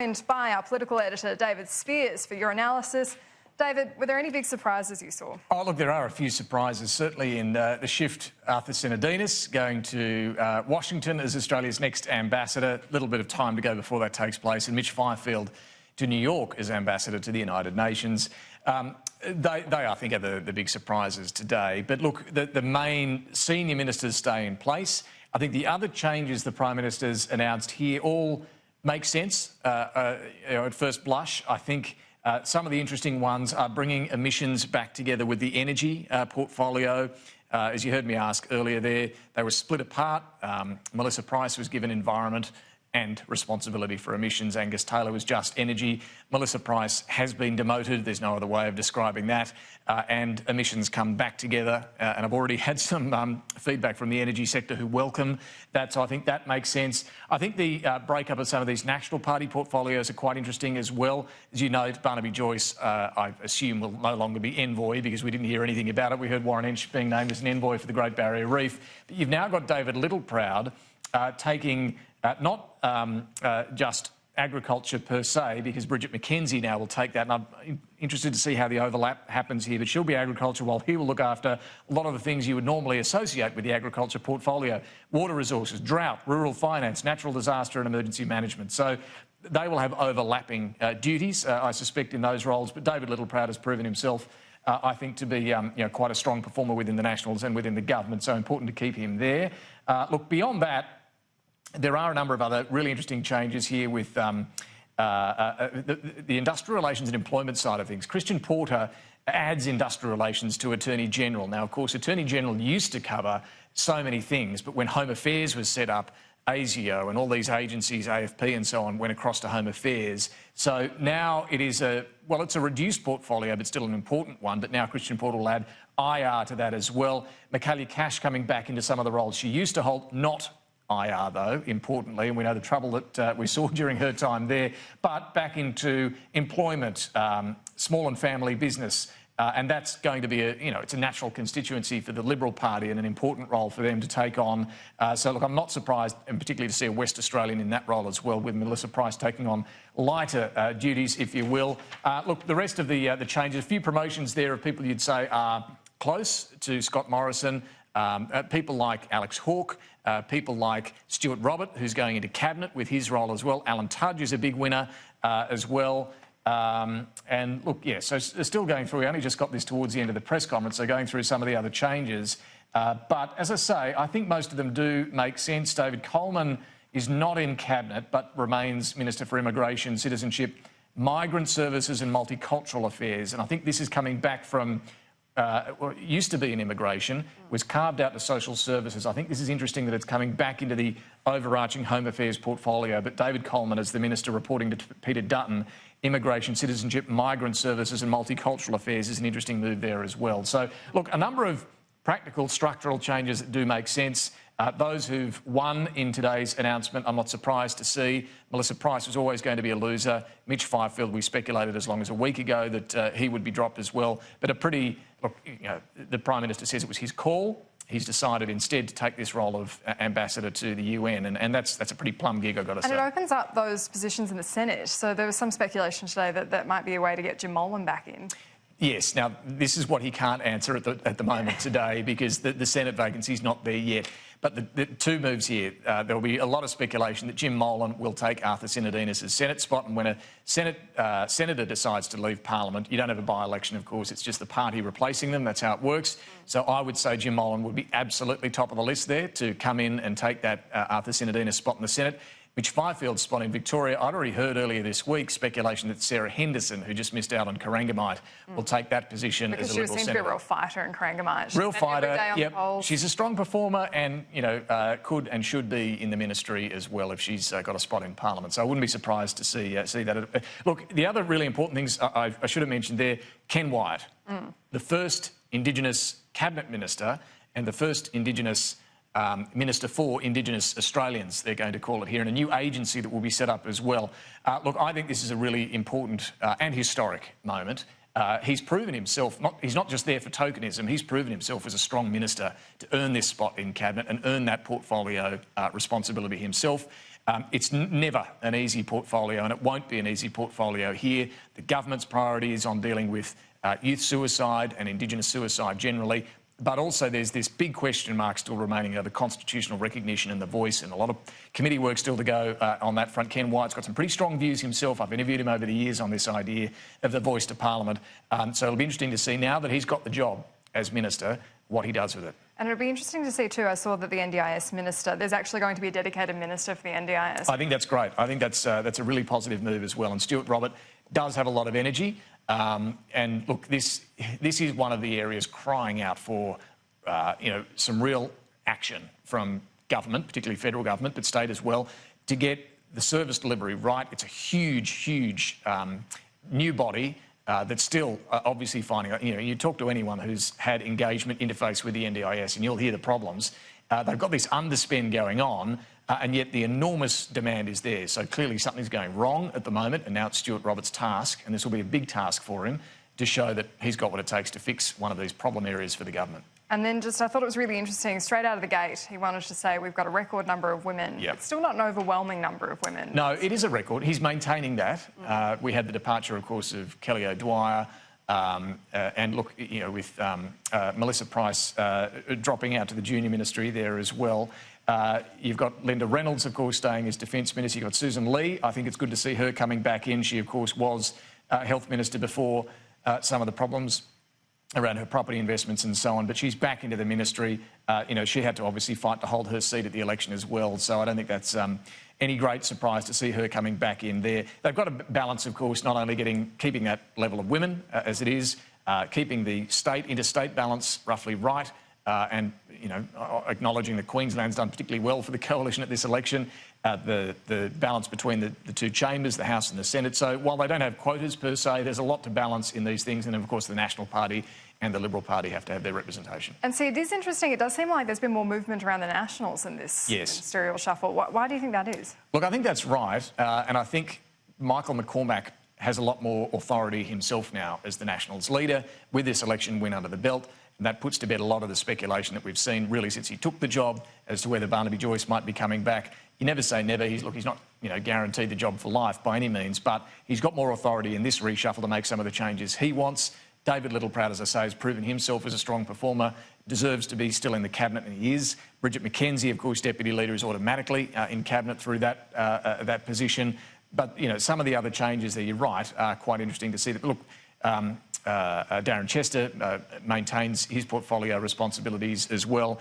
Joined by our political editor David Speers for your analysis. David, were there any big surprises you saw? Oh, look, there are a few surprises, certainly in the shift. Arthur Sinodinos going to Washington as Australia's next ambassador. A little bit of time to go before that takes place. And Mitch Fifield to New York as ambassador to the United Nations. They I think, are the big surprises today. But look, the main senior ministers stay in place. I think the other changes the Prime Minister's announced here all make sense at first blush. I think some of the interesting ones are bringing emissions back together with the energy portfolio. As you heard me ask earlier there, they were split apart. Melissa Price was given environment and responsibility for emissions. Angus Taylor was just energy. Melissa Price has been demoted. There's no other way of describing that. And emissions come back together. And I've already had some feedback from the energy sector who welcome that. So I think that makes sense. I think the breakup of some of these National Party portfolios are quite interesting as well. As you know, Barnaby Joyce, I assume, will no longer be envoy because we didn't hear anything about it. We heard Warren Entsch being named as an envoy for the Great Barrier Reef. But you've now got David Littleproud taking not just agriculture per se, because Bridget McKenzie now will take that, and I'm interested to see how the overlap happens here, but she'll be agriculture while he will look after a lot of the things you would normally associate with the agriculture portfolio: water resources, drought, rural finance, natural disaster and emergency management. So they will have overlapping duties, I suspect, in those roles, but David Littleproud has proven himself I think to be quite a strong performer within the Nationals and within the government, so important to keep him there. Look, beyond that, there are a number of other really interesting changes here with the industrial relations and employment side of things. Christian Porter adds industrial relations to Attorney General. Now, of course, Attorney General used to cover so many things, but when Home Affairs was set up, ASIO and all these agencies, AFP and so on, went across to Home Affairs. So now it is it's a reduced portfolio, but still an important one. But now Christian Porter will add IR to that as well. Michaelia Cash coming back into some of the roles she used to hold, not IR, though, importantly, and we know the trouble that we saw during her time there, but back into employment, small and family business, and that's going to be it's a natural constituency for the Liberal Party and an important role for them to take on. So, look, I'm not surprised, and particularly to see a West Australian in that role as well, with Melissa Price taking on lighter duties, if you will. Look, the rest of the changes, a few promotions there of people you'd say are close to Scott Morrison. People like Alex Hawke, people like Stuart Robert, who's going into cabinet with his role as well. Alan Tudge is a big winner as well. And look, yeah, so still going through. We only just got this towards the end of the press conference, so going through some of the other changes. But as I say, I think most of them do make sense. David Coleman is not in cabinet, but remains Minister for Immigration, Citizenship, Migrant Services and Multicultural Affairs. And I think this is coming back from it used to be in immigration, was carved out to social services. I think this is interesting that it's coming back into the overarching Home Affairs portfolio. But David Coleman, as the Minister reporting to Peter Dutton, Immigration, Citizenship, Migrant Services and Multicultural Affairs is an interesting move there as well. So, look, a number of practical structural changes that do make sense. Those who've won in today's announcement, I'm not surprised to see. Melissa Price was always going to be a loser. Mitch Fifield, we speculated as long as a week ago that he would be dropped as well. But the Prime Minister says it was his call. He's decided instead to take this role of ambassador to the UN, and that's a pretty plum gig, I've got to say. And it opens up those positions in the Senate. So there was some speculation today that that might be a way to get Jim Molan back in. Yes. Now, this is what he can't answer at the moment today, because the Senate vacancy is not there yet. But the two moves here, there will be a lot of speculation that Jim Molan will take Arthur Sinodinos' Senate spot. And when a senator decides to leave Parliament, you don't have a by-election, of course. It's just the party replacing them. That's how it works. So I would say Jim Molan would be absolutely top of the list there to come in and take that Arthur Sinodinos spot in the Senate. Mitch Fifield's spot in Victoria, I'd already heard earlier this week speculation that Sarah Henderson, who just missed out on Corangamite, will take that position as a Liberal senator. Because she seems to be a real fighter in Corangamite. Real fighter, yep. She's a strong performer and, could and should be in the ministry as well if she's got a spot in Parliament. So I wouldn't be surprised to see that. Look, the other really important things I should have mentioned there, Ken Wyatt, the first Indigenous Cabinet Minister and the first Indigenous Minister for Indigenous Australians, they're going to call it here, and a new agency that will be set up as well. Look, I think this is a really important and historic moment. He's proven himself, he's not just there for tokenism, he's proven himself as a strong minister to earn this spot in Cabinet and earn that portfolio responsibility himself. It's never an easy portfolio, and it won't be an easy portfolio here. The government's priority is on dealing with youth suicide and Indigenous suicide generally, but also there's this big question mark still remaining over constitutional recognition and the voice, and a lot of committee work still to go on that front. Ken Wyatt's got some pretty strong views himself. I've interviewed him over the years on this idea of the voice to Parliament. So it'll be interesting to see, now that he's got the job as minister, what he does with it. And it'll be interesting to see too, I saw that the NDIS minister, there's actually going to be a dedicated minister for the NDIS. I think that's great. I think that's a really positive move as well. And Stuart Robert does have a lot of energy. And look, this is one of the areas crying out for, some real action from government, particularly federal government, but state as well, to get the service delivery right. It's a huge new body that's still obviously finding out. You talk to anyone who's had engagement interface with the NDIS and you'll hear the problems. They've got this underspend going on, and yet the enormous demand is there. So clearly something's going wrong at the moment, and now it's Stuart Roberts' task, and this will be a big task for him, to show that he's got what it takes to fix one of these problem areas for the government. And then I thought it was really interesting, straight out of the gate, he wanted to say we've got a record number of women. Yep. It's still not an overwhelming number of women. No, it is a record. He's maintaining that. We had the departure, of course, of Kelly O'Dwyer, and look, with Melissa Price dropping out to the junior ministry there as well. You've got Linda Reynolds, of course, staying as Defence Minister. You've got Susan Lee. I think it's good to see her coming back in. She, of course, was Health Minister before some of the problems around her property investments and so on, but she's back into the ministry. She had to obviously fight to hold her seat at the election as well, so I don't think that's any great surprise to see her coming back in there. They've got a balance, of course, not only keeping that level of women as it is, keeping the interstate balance roughly right, and acknowledging that Queensland's done particularly well for the coalition at this election, the balance between the two chambers, the House and the Senate. So while they don't have quotas per se, there's a lot to balance in these things, and of course the National Party and the Liberal Party have to have their representation. And see, it is interesting. It does seem like there's been more movement around the Nationals in this ministerial shuffle. Why do you think that is? Look, I think that's right, and I think Michael McCormack has a lot more authority himself now as the Nationals leader with this election win under the belt. And that puts to bed a lot of the speculation that we've seen really since he took the job as to whether Barnaby Joyce might be coming back. You never say never. He's not guaranteed the job for life by any means, but he's got more authority in this reshuffle to make some of the changes he wants. David Littleproud, as I say, has proven himself as a strong performer, deserves to be still in the cabinet, and he is. Bridget McKenzie, of course, deputy leader, is automatically in cabinet through that position. But some of the other changes there, you're right, are quite interesting to see. That look. Darren Chester maintains his portfolio responsibilities as well.